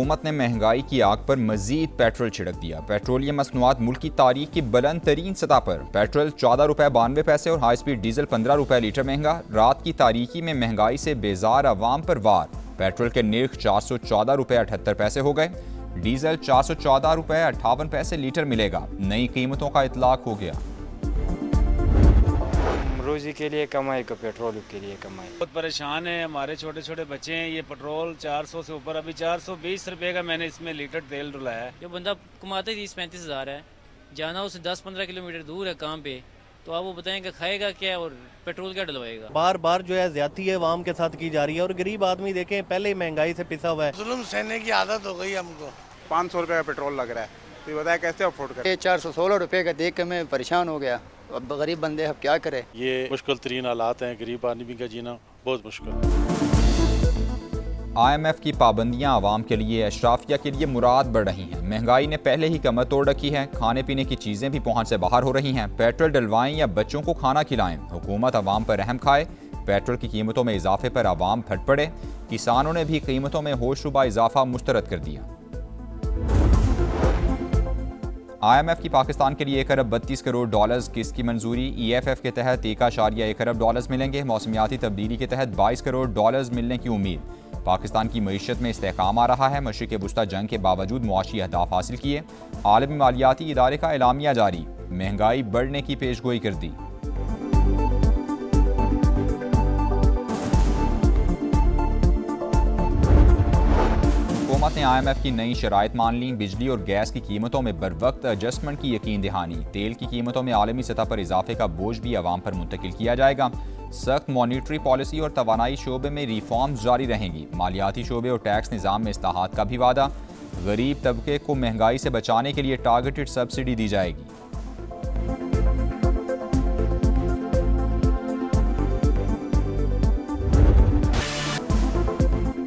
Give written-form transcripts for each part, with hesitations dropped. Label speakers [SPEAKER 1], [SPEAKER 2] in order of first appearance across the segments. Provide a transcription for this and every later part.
[SPEAKER 1] हुकूमत ने महंगाई की आग पर मजीद पेट्रोल छिड़क दिया। पेट्रोलियम मसनूआत मुल्क की तारीख की बुलंद तरीन सतह पर। पेट्रोल 14 रुपये 92 पैसे और हाई स्पीड डीजल 15 रुपये लीटर महंगा। रात की तारीखी में महंगाई से बेजार अवाम पर वार। पेट्रोल के निर्ख 414 रुपये 78 पैसे हो गए। डीजल 414 रुपये 58 पैसे लीटर मिलेगा। नई कीमतों का इतलाक हो गया।
[SPEAKER 2] रोजी के लिए कमाई को पेट्रोल के लिए कमाई।
[SPEAKER 3] बहुत परेशान है, हमारे छोटे छोटे बच्चे हैं। ये पेट्रोल 400 से ऊपर, अभी 420 रुपए का मैंने इसमें लीटर तेल डुलाया है।
[SPEAKER 4] जो बंदा कमाते 30-35 हज़ार है, जाना उसे 10-15 किलोमीटर दूर है काम पे, तो आप वो बताएंगे खाएगा क्या और पेट्रोल क्या डलवाएगा।
[SPEAKER 5] बार बार जो है ज्यादती है आवाम के साथ की जा रही है और गरीब आदमी देखें पहले ही महंगाई से पिसा हुआ है।
[SPEAKER 6] जुल्म सहने की आदत हो गई हमको।
[SPEAKER 7] 500 रुपये का पेट्रोल लग रहा है, तो ये बताया कैसे अफोर्ड करें।
[SPEAKER 8] 416 रुपये का देख के मैं परेशान हो गया। अब गरीब बंदे अब क्या करें।
[SPEAKER 9] ये मुश्किल तरीन हालात हैं, गरीब आदमी का जीना बहुत मुश्किल।
[SPEAKER 1] IMF की पाबंदियां आवाम के लिए, अशराफिया के लिए मुराद बढ़ रही हैं। महंगाई ने पहले ही कमर तोड़ रखी है। खाने पीने की चीज़ें भी पहुंच से बाहर हो रही हैं। पेट्रोल डलवाएं या बच्चों को खाना खिलाएं, हुकूमत आवाम पर रहम खाए। पेट्रोल की कीमतों में इजाफे पर आवाम फट पड़े। किसानों ने भी कीमतों में होशरुबा इजाफा मुस्तरद कर दिया। IMF की पाकिस्तान के लिए 1 अरब 32 करोड़ डॉलर्स किस्त की मंजूरी। EFF के तहत 1.1 अरब डॉलर्स मिलेंगे। मौसमियाती तब्दीली के तहत 22 करोड़ डॉलर्स मिलने की उम्मीद। पाकिस्तान की मईशत में इस्तेहकाम आ रहा है। मशरिक़ वुस्ता जंग के बावजूद मुआशी अहदाफ हासिल किए। आलमी मालियाती इदारे का एलामिया जारी। महंगाई बढ़ने की पेशगोई कर दी। हुकूमत ने IMF की नई शराइत मान ली। बिजली और गैस की कीमतों में बरवक्त एडजस्टमेंट की यकीन दहानी। तेल की कीमतों में आलमी सतह पर इजाफे का बोझ भी आवाम पर मुंतकिल किया जाएगा। सख्त मॉनिटरी पॉलिसी और तवानाई शोबे में रिफॉर्म्स जारी रहेंगी। मालियाती शोबे और टैक्स निज़ाम में इस्लाहात का भी वादा। गरीब तबके को महंगाई से बचाने के लिए टारगेटेड सब्सिडी दी जाएगी।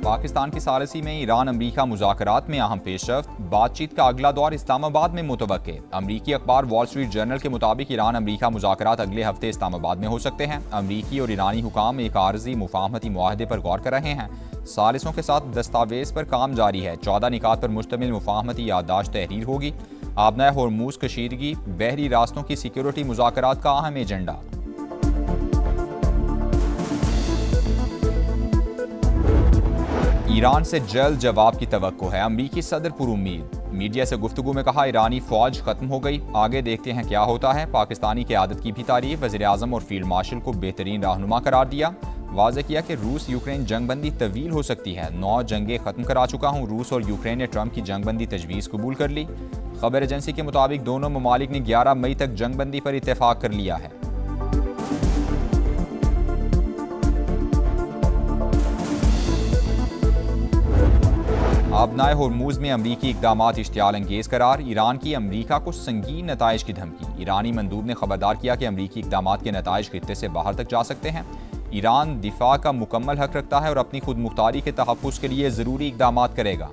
[SPEAKER 1] पाकिस्तान की सालसी में ईरान अमरीका मुज़ाकरात में अहम पेशरफ्त। बातचीत का अगला दौर इस्लामाबाद में मुतवक्के। अमरीकी अखबार वॉल स्ट्रीट जर्नल के मुताबिक ईरान अमरीका मुज़ाकरात अगले हफ्ते इस्लामाबाद में हो सकते हैं। अमरीकी और ईरानी हुकाम एक आर्जी मुफाहमती मुआहदे पर गौर कर रहे हैं। सालिसों के साथ दस्तावेज पर काम जारी है। 14 निकात पर मुश्तमिल मुफाहमती याददाश्त तहरीर होगी। आबनाए होर्मुज कशीदगी, बहरी रास्तों की सिक्योरिटी मुज़ाकरात का अहम एजेंडा। ईरान से जल्द जवाब की तवक्को है। अमरीकी सदर पुरुम्मीद। मीडिया से गुफ्तगू में कहा ईरानी फौज खत्म हो गई, आगे देखते हैं क्या होता है। पाकिस्तानी क़यादत की भी तारीफ। वज़ीर आज़म और फील्ड मार्शल को बेहतरीन रहनुमा करार दिया। वाज़ेह किया कि रूस यूक्रेन जंगबंदी तवील हो सकती है। 9 जंगें ख़त्म करा चुका हूँ। रूस और यूक्रेन ने ट्रंप की जंगबंदी तजवीज़ कबूल कर ली। खबर एजेंसी के मुताबिक दोनों ममालिक ने 11 मई तक जंगबंदी पर इत्तेफाक कर लिया है। आबनाए होर्मुज में अमरीकी इक़दामात इश्तियाल अंगेज़ करार। ईरान की अमरीका को संगीन नताइज की धमकी। ईरानी मंदूब ने खबरदार किया कि अमरीकी इक़दामात के नताइज खित्ते से बाहर तक जा सकते हैं। ईरान दिफा का मुकम्मल हक रखता है और अपनी खुद मुख्तारी के तहफ़्फ़ुज़ के लिए ज़रूरी इक़दामात करेगा।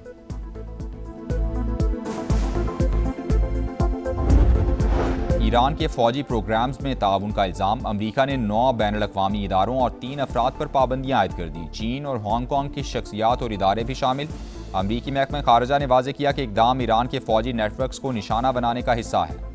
[SPEAKER 1] ईरान के फौजी प्रोग्राम्स में ताउन का इल्ज़ाम। अमरीका ने 9 बैनुल-अक़वामी इदारों और 3 अफराद पर पाबंदियाँ आयद कर दी। चीन और हांगकॉन्ग की शख्सियात और इदारे भी शामिल। अमरीकी महकमा खारजा ने वाज़ेह किया कि इक़दाम ईरान के फौजी नेटवर्क्स को निशाना बनाने का हिस्सा है।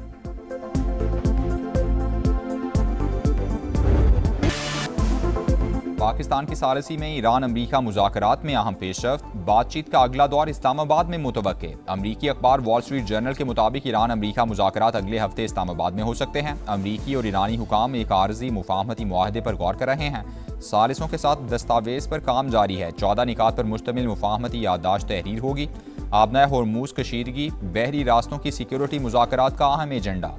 [SPEAKER 1] पाकिस्तान की सालसी में ईरान अमरीका मुज़ाकरात में अहम पेशरफ्त। बातचीत का अगला दौर इस्लामाबाद में मुतवक्के। अमरीकी अखबार वॉल स्ट्रीट जर्नल के मुताबिक ईरान अमरीका मुज़ाकरात अगले हफ्ते इस्लामाबाद में हो सकते हैं। अमरीकी और ईरानी हुकाम एक आर्जी मुफाहमती मुआहदे पर गौर कर रहे हैं। सालिसों के साथ दस्तावेज पर काम जारी है। 14 निकात पर मुश्तमिल मुफाहमती याददाश्त तहरीर होगी। आबनाए होर्मुज कशीदगी, बहरी रास्तों की सिक्योरिटी मुज़ाकरात का अहम एजेंडा।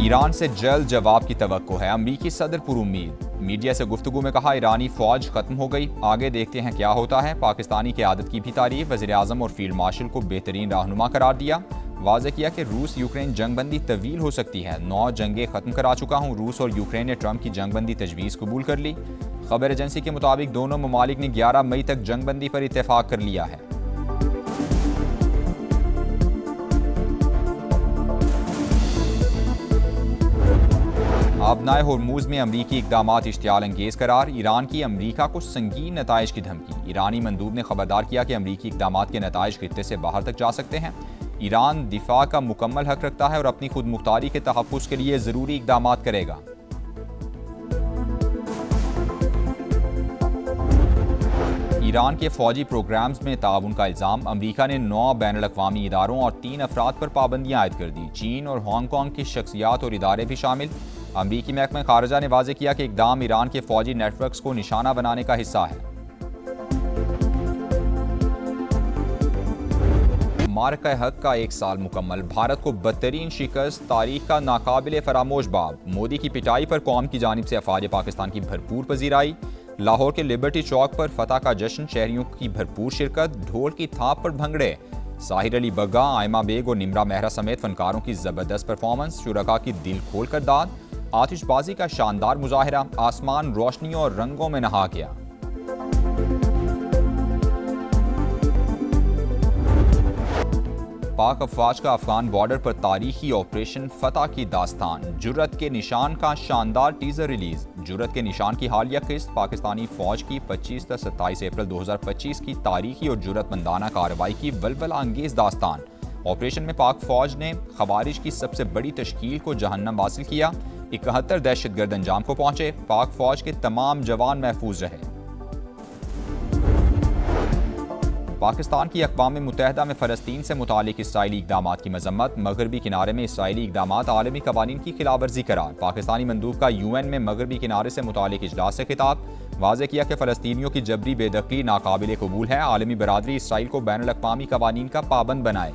[SPEAKER 1] ईरान से जल्द जवाब की तवक्को है। अमरीकी सदर पुरुम्मीद। मीडिया से गुफ्तगू में कहा ईरानी फौज खत्म हो गई, आगे देखते हैं क्या होता है। पाकिस्तानी क़यादत की भी तारीफ। वज़ीर आज़म और फील्ड मार्शल को बेहतरीन रहनुमा करार दिया। वाज़ेह किया कि रूस यूक्रेन जंगबंदी तवील हो सकती है। 9 जंगें ख़त्म करा चुका हूँ। रूस और यूक्रेन ने ट्रंप की जंगबंदी तजवीज़ कबूल कर ली। खबर एजेंसी के मुताबिक दोनों ममालिक ने 11 मई तक जंगबंदी पर इत्तेफाक कर लिया है। आबनाए होर्मुज में अमरीकी इक़दामात इश्तियाल अंगेज करार। ईरान की अमरीका को संगीन नताइज की धमकी। ईरानी मंदूब ने खबरदार किया कि अमरीकी इक़दामात के नताइज खित्ते से बाहर तक जा सकते हैं। ईरान दिफा का मुकम्मल हक रखता है और अपनी खुद मुख्तारी के तहफ़्फ़ुज़ के लिए ज़रूरी इक़दामात करेगा। ईरान के फौजी प्रोग्राम्स में ताउन का इल्ज़ाम। अमरीका ने 9 बैनुल-अक़वामी इदारों और 3 अफराद पर पाबंदियाँ आयद कर दी। चीन और हांगकांग की शख्सियात और इदारे भी शामिल। अमरीकी महकमा खारजा ने वाज़ेह किया कि इक़दाम ईरान के फौजी नेटवर्क्स को निशाना बनाने का हिस्सा है। मारका हक का 1 साल मुकम्मल। भारत को बदतरीन शिकस्त, तारीख का नाकाबिले फरामोश बाब। मोदी की पिटाई पर कौम की जानिब से अफवाज पाकिस्तान की भरपूर पजीराई। लाहौर के लिबर्टी चौक पर फतह का जश्न, शहरियों की भरपूर शिरकत। ढोल की थाप पर भंगड़े। साहिर अली बग्गा, आयमा बेग और निमरा मेहरा समेत फनकारों की जबरदस्त परफॉर्मेंस। शुरका की दिल खोल कर दाद। आतिशबाजी का शानदार मुजाहिरा। आसमान रोशनियों और रंगों में नहा गया। पाक अफवाज का अफगान बॉर्डर पर तारीखी ऑपरेशन फतह की दास्तान। जुर्रत के निशान का शानदार टीजर रिलीज। जुर्रत के निशान की हालिया किस्त पाकिस्तानी फौज की 25 से 27 अप्रैल 2025 की तारीखी और जुर्रतमंदाना कार्रवाई की वलवला अंगेज दास्तान। ऑपरेशन में पाक फौज ने खवारिज की सबसे बड़ी तश्कील को जहन्नम हासिल किया। 71 दहशतगर्द अंजाम को पहुंचे। पाक फौज के तमाम जवान महफूज रहे। पाकिस्तान की अक़वाम मुत्तहिदा में फ़लस्तीन से मुतालिक इसराइली इक़दामात की मज़म्मत। मगरबी किनारे में इसराइली इक़दामात आलमी क़वानीन की खिलाफवर्जी करार। पाकिस्तानी मंदूब का UN में मगरबी किनारे से मुतालिक इजलास से खिताब। वाज़ेह किया कि फ़लस्तीनियों की जबरी बेदखली नाकाबिले कबूल है। आलमी बरादरी इसराइल को बैनुल अक़वामी क़वानीन का पाबंद बनाए।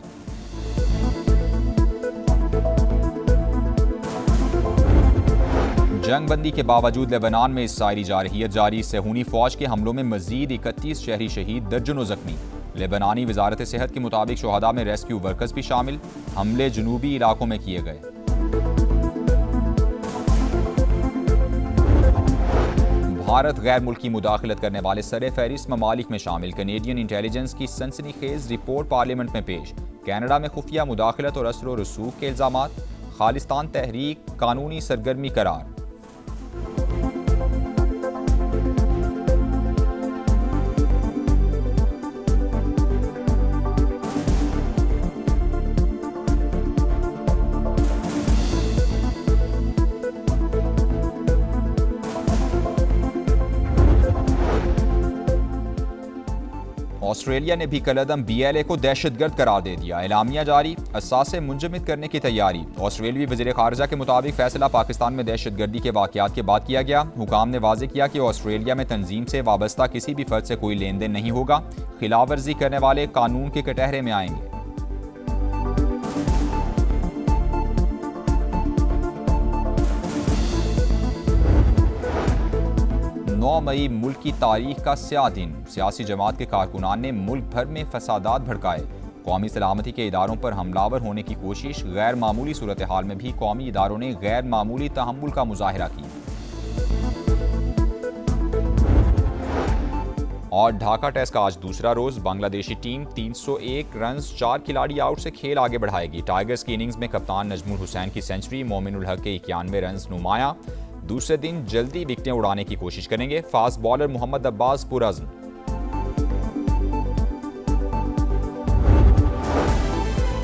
[SPEAKER 1] जंग बंदी के बावजूद लेबनान में इसराइली जारहियत जारी। सेहूनी फौज के हमलों में मजीद 31 शहरी शहीद, दर्जनों जख्मी। लेबनानी वजारत सेहत के मुताबिक शोहदा में रेस्क्यू वर्कर्स भी शामिल। हमले जुनूबी इलाकों में किए गए। भारत गैर मुल्की मुदाखलत करने वाले सरे फहरिस्त ममालिक में शामिल। कनेडियन इंटेलिजेंस की सनसनीखेज रिपोर्ट पार्लियामेंट में पेश। कनाडा में खुफिया मुदाखलत और असर व रसूख के इल्जामात। खालिस्तान तहरीक कानूनी सरगर्मी करार। ऑस्ट्रेलिया ने भी कलअदम BLA को दहशतगर्द करार दे दिया। एलामिया जारी। असासे मुंजमद करने की तैयारी। ऑस्ट्रेलियाई वज़ीर खारजा के मुताबिक फैसला पाकिस्तान में दहशतगर्दी के वाक़यात के बाद किया गया। हुकाम ने वाज़ेह किया कि ऑस्ट्रेलिया में तंजीम से वाबस्ता किसी भी फर्द से कोई लेन देन नहीं होगा। खिलाफ वर्जी करने वाले कानून के कटहरे में आएंगे। 9 मई मुल्क की तारीख का स्याह दिन। सियासी जमात के कारकुनान ने मुल्क भर में फसादात भड़काए। कौमी सलामती के इदारों पर हमलावर होने की कोशिश। गैर मामूली सूरत हाल में भी कौमी इदारों ने गैर मामूली तहम्मुल का मुजाहिरा किया। और ढाका टेस्ट का आज दूसरा रोज। बांग्लादेशी टीम 301 रन 4 खिलाड़ी आउट से खेल आगे बढ़ाएगी। टाइगर्स की इनिंग्स में कप्तान नजमुल हुसैन की सेंचुरी। मोमिनुल हक के 91 रन नुमाया। दूसरे दिन जल्दी विकेटें उड़ाने की कोशिश करेंगे। Fast bowler Mohammad Abbas पुरअज़्म।